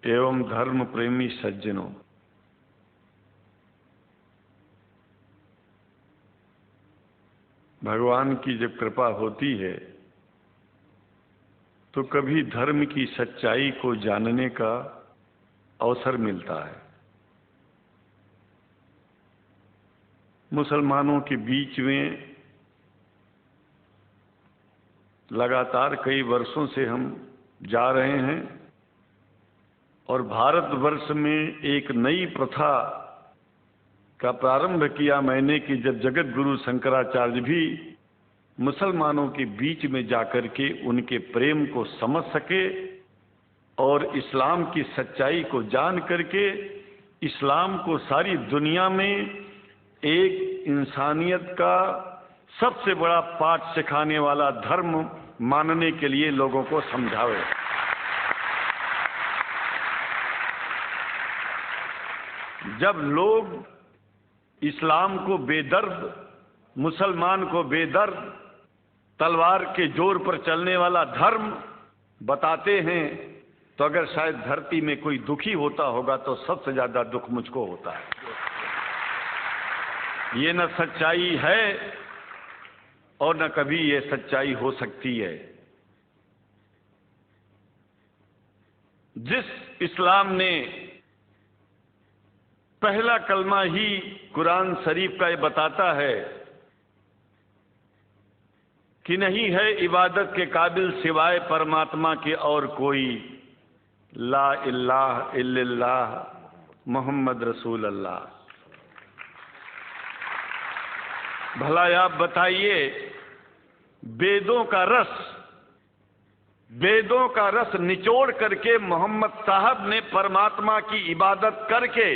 एवं धर्म प्रेमी सज्जनों, भगवान की जब कृपा होती है तो कभी धर्म की सच्चाई को जानने का अवसर मिलता है। मुसलमानों के बीच में लगातार कई वर्षों से हम जा रहे हैं और भारतवर्ष में एक नई प्रथा का प्रारंभ किया मैंने कि जब जगत गुरु शंकराचार्य भी मुसलमानों के बीच में जाकर के उनके प्रेम को समझ सके और इस्लाम की सच्चाई को जान करके इस्लाम को सारी दुनिया में एक इंसानियत का सबसे बड़ा पाठ सिखाने वाला धर्म मानने के लिए लोगों को समझावे। जब लोग इस्लाम को बेदर्द, मुसलमान को बेदर्द, तलवार के जोर पर चलने वाला धर्म बताते हैं तो अगर शायद धरती में कोई दुखी होता होगा तो सबसे ज्यादा दुख मुझको होता है। ये न सच्चाई है और न कभी ये सच्चाई हो सकती है। जिस इस्लाम ने पहला कलमा ही कुरान शरीफ का ये बताता है कि नहीं है इबादत के काबिल सिवाय परमात्मा के और कोई, ला इलाहा इल्लल्लाह मोहम्मद रसूल अल्लाह। भला आप बताइए, वेदों का रस निचोड़ करके मोहम्मद साहब ने परमात्मा की इबादत करके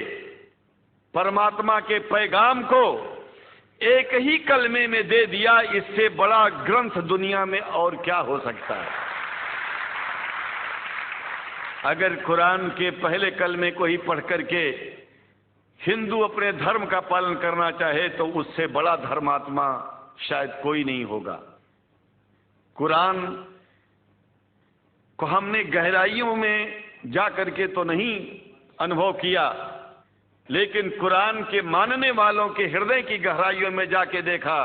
परमात्मा के पैगाम को एक ही कलमे में दे दिया, इससे बड़ा ग्रंथ दुनिया में और क्या हो सकता है। अगर कुरान के पहले कलमे को ही पढ़ करके हिंदू अपने धर्म का पालन करना चाहे तो उससे बड़ा धर्मात्मा शायद कोई नहीं होगा। कुरान को हमने गहराइयों में जा करके तो नहीं अनुभव किया, लेकिन कुरान के मानने वालों के हृदय की गहराइयों में जाके देखा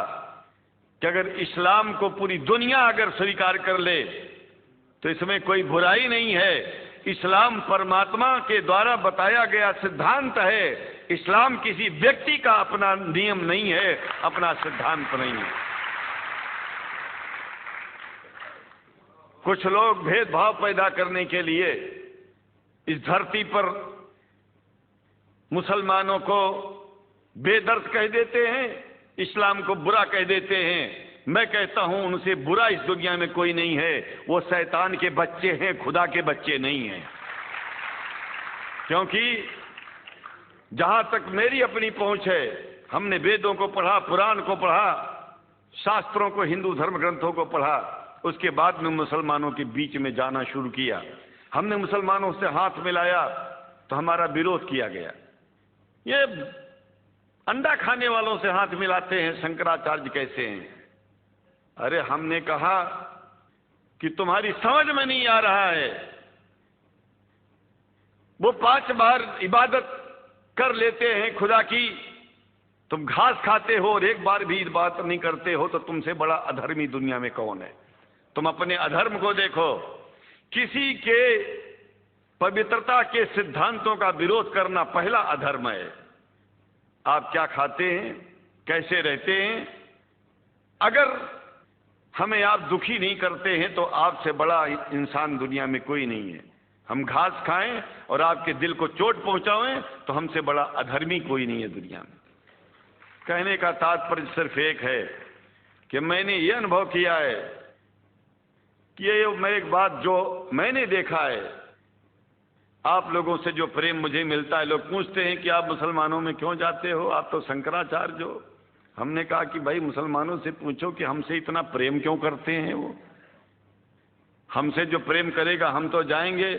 कि अगर इस्लाम को पूरी दुनिया अगर स्वीकार कर ले तो इसमें कोई बुराई नहीं है। इस्लाम परमात्मा के द्वारा बताया गया सिद्धांत है। इस्लाम किसी व्यक्ति का अपना नियम नहीं है, अपना सिद्धांत नहीं है। कुछ लोग भेदभाव पैदा करने के लिए इस धरती पर मुसलमानों को बेदर्द कह देते हैं, इस्लाम को बुरा कह देते हैं। मैं कहता हूं उनसे बुरा इस दुनिया में कोई नहीं है। वो शैतान के बच्चे हैं, खुदा के बच्चे नहीं हैं। क्योंकि जहां तक मेरी अपनी पहुंच है, हमने वेदों को पढ़ा, पुराण को पढ़ा, शास्त्रों को, हिंदू धर्म ग्रंथों को पढ़ा, उसके बाद में मुसलमानों के बीच में जाना शुरू किया। हमने मुसलमानों से हाथ मिलाया तो हमारा विरोध किया गया। ये अंडा खाने वालों से हाथ मिलाते हैं, शंकराचार्य कैसे हैं? अरे हमने कहा कि तुम्हारी समझ में नहीं आ रहा है। वो 5 बार इबादत कर लेते हैं खुदा की, तुम घास खाते हो और एक बार भी इबादत नहीं करते हो, तो तुमसे बड़ा अधर्मी दुनिया में कौन है? तुम अपने अधर्म को देखो। किसी के पवित्रता के सिद्धांतों का विरोध करना पहला अधर्म है। आप क्या खाते हैं, कैसे रहते हैं, अगर हमें आप दुखी नहीं करते हैं तो आपसे बड़ा इंसान दुनिया में कोई नहीं है। हम घास खाएं और आपके दिल को चोट पहुंचाएं तो हमसे बड़ा अधर्मी कोई नहीं है दुनिया में। कहने का तात्पर्य सिर्फ एक है कि मैंने ये अनुभव किया है कि ये मैं एक बात जो मैंने देखा है, आप लोगों से जो प्रेम मुझे मिलता है, लोग पूछते हैं कि आप मुसलमानों में क्यों जाते हो, आप तो शंकराचार्य हो। हमने कहा कि भाई मुसलमानों से पूछो कि हमसे इतना प्रेम क्यों करते हैं। वो हमसे जो प्रेम करेगा हम तो जाएंगे।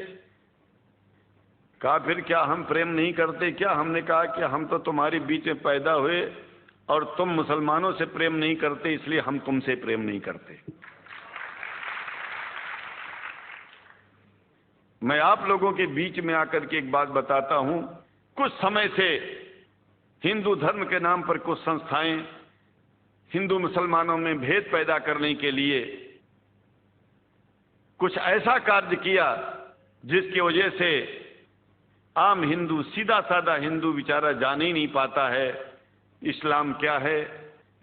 कहा फिर क्या हम प्रेम नहीं करते क्या? हमने कहा कि हम तो तुम्हारे बीच में पैदा हुए और तुम मुसलमानों से प्रेम नहीं करते, इसलिए हम तुमसे प्रेम नहीं करते। मैं आप लोगों के बीच में आकर के एक बात बताता हूं। कुछ समय से हिंदू धर्म के नाम पर कुछ संस्थाएं हिंदू मुसलमानों में भेद पैदा करने के लिए कुछ ऐसा कार्य किया जिसकी वजह से आम हिंदू, सीधा साधा हिंदू बेचारा जान ही नहीं पाता है इस्लाम क्या है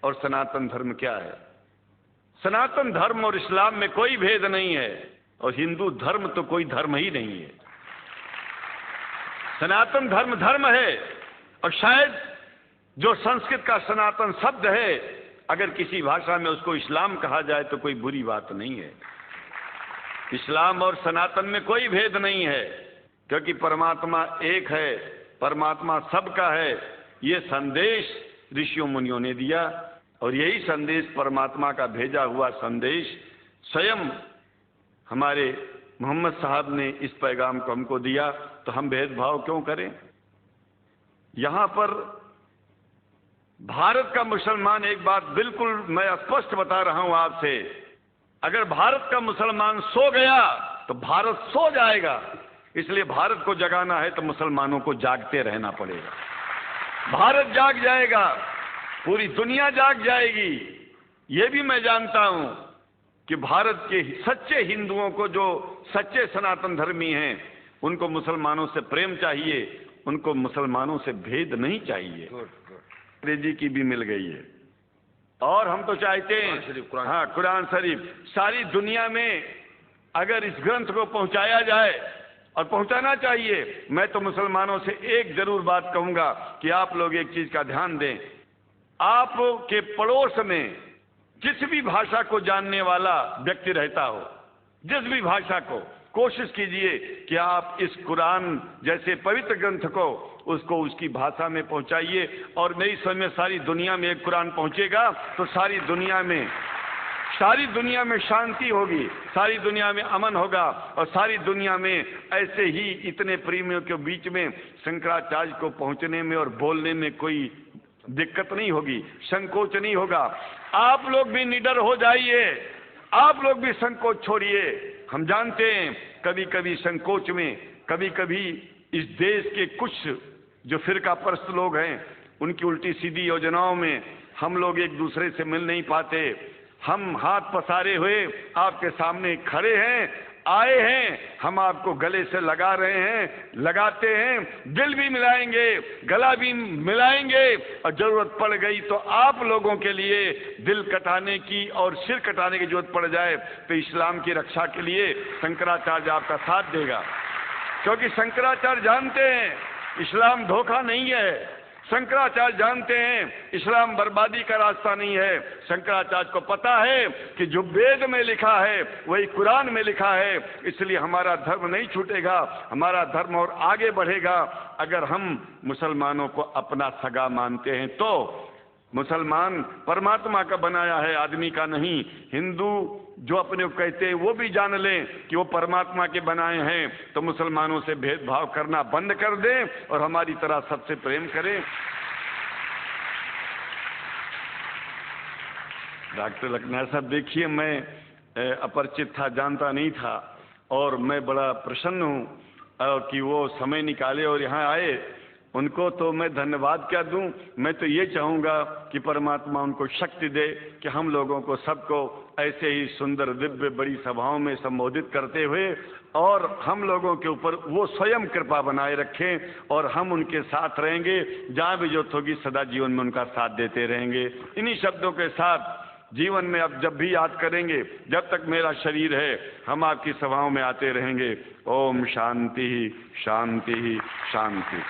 और सनातन धर्म क्या है। सनातन धर्म और इस्लाम में कोई भेद नहीं है और हिंदू धर्म तो कोई धर्म ही नहीं है। सनातन धर्म धर्म है और शायद जो संस्कृत का सनातन शब्द है, अगर किसी भाषा में उसको इस्लाम कहा जाए तो कोई बुरी बात नहीं है। इस्लाम और सनातन में कोई भेद नहीं है, क्योंकि परमात्मा एक है, परमात्मा सबका है। ये संदेश ऋषियों मुनियों ने दिया और यही संदेश परमात्मा का भेजा हुआ संदेश स्वयं हमारे मोहम्मद साहब ने इस पैगाम को हमको दिया। तो हम भेदभाव क्यों करें? यहां पर भारत का मुसलमान, एक बात बिल्कुल मैं स्पष्ट बता रहा हूं आपसे, अगर भारत का मुसलमान सो गया तो भारत सो जाएगा। इसलिए भारत को जगाना है तो मुसलमानों को जागते रहना पड़ेगा। भारत जाग जाएगा, पूरी दुनिया जाग जाएगी। ये भी मैं जानता हूं कि भारत के सच्चे हिंदुओं को, जो सच्चे सनातन धर्मी हैं, उनको मुसलमानों से प्रेम चाहिए, उनको मुसलमानों से भेद नहीं चाहिए। अंग्रेजी की भी मिल गई है और हम तो चाहते हैं, हाँ, कुरान शरीफ सारी दुनिया में अगर इस ग्रंथ को पहुंचाया जाए, और पहुंचाना चाहिए। मैं तो मुसलमानों से एक जरूर बात कहूंगा कि आप लोग एक चीज का ध्यान दें। आपके पड़ोस में जिस भी भाषा को जानने वाला व्यक्ति रहता हो, जिस भी भाषा को, कोशिश कीजिए कि आप इस कुरान जैसे पवित्र ग्रंथ को उसको उसकी भाषा में पहुंचाइए। और मेरी समझ में सारी दुनिया में एक कुरान पहुंचेगा तो सारी दुनिया में शांति होगी, सारी दुनिया में अमन होगा और सारी दुनिया में ऐसे ही इतने प्रेमियों के बीच में शंकराचार्य को पहुंचने में और बोलने में कोई दिक्कत नहीं होगी, संकोच नहीं होगा। आप लोग भी निडर हो जाइए, आप लोग भी संकोच छोड़िए। हम जानते हैं कभी कभी संकोच में, कभी कभी इस देश के कुछ जो फिरका परस्त लोग हैं, उनकी उल्टी सीधी योजनाओं में हम लोग एक दूसरे से मिल नहीं पाते। हम हाथ पसारे हुए आपके सामने खड़े हैं, आए हैं, हम आपको गले से लगा रहे हैं, लगाते हैं, दिल भी मिलाएंगे, गला भी मिलाएंगे और जरूरत पड़ गई तो आप लोगों के लिए दिल कटाने की और सिर कटाने की जरूरत पड़ जाए तो इस्लाम की रक्षा के लिए शंकराचार्य आपका साथ देगा। क्योंकि शंकराचार्य जानते हैं इस्लाम धोखा नहीं है, शंकराचार्य जानते हैं इस्लाम बर्बादी का रास्ता नहीं है। शंकराचार्य को पता है कि जो वेद में लिखा है वही कुरान में लिखा है, इसलिए हमारा धर्म नहीं छूटेगा, हमारा धर्म और आगे बढ़ेगा। अगर हम मुसलमानों को अपना सगा मानते हैं तो मुसलमान परमात्मा का बनाया है, आदमी का नहीं। हिंदू जो अपने को कहते हैं वो भी जान लें कि वो परमात्मा के बनाए हैं, तो मुसलमानों से भेदभाव करना बंद कर दें और हमारी तरह सबसे प्रेम करें। डॉक्टर लखनऊ साहब, देखिए मैं अपरिचित था, जानता नहीं था और मैं बड़ा प्रसन्न हूँ कि वो समय निकाले और यहाँ आए। उनको तो मैं धन्यवाद क्या दूं, मैं तो ये चाहूँगा कि परमात्मा उनको शक्ति दे कि हम लोगों को सबको ऐसे ही सुंदर दिव्य बड़ी सभाओं में संबोधित करते हुए और हम लोगों के ऊपर वो स्वयं कृपा बनाए रखें और हम उनके साथ रहेंगे, जहाँ भी जरूरत होगी सदा जीवन में उनका साथ देते रहेंगे। इन्हीं शब्दों के साथ जीवन में अब जब भी याद करेंगे, जब तक मेरा शरीर है, हम आपकी सभाओं में आते रहेंगे। ओम शांति शांति शांति।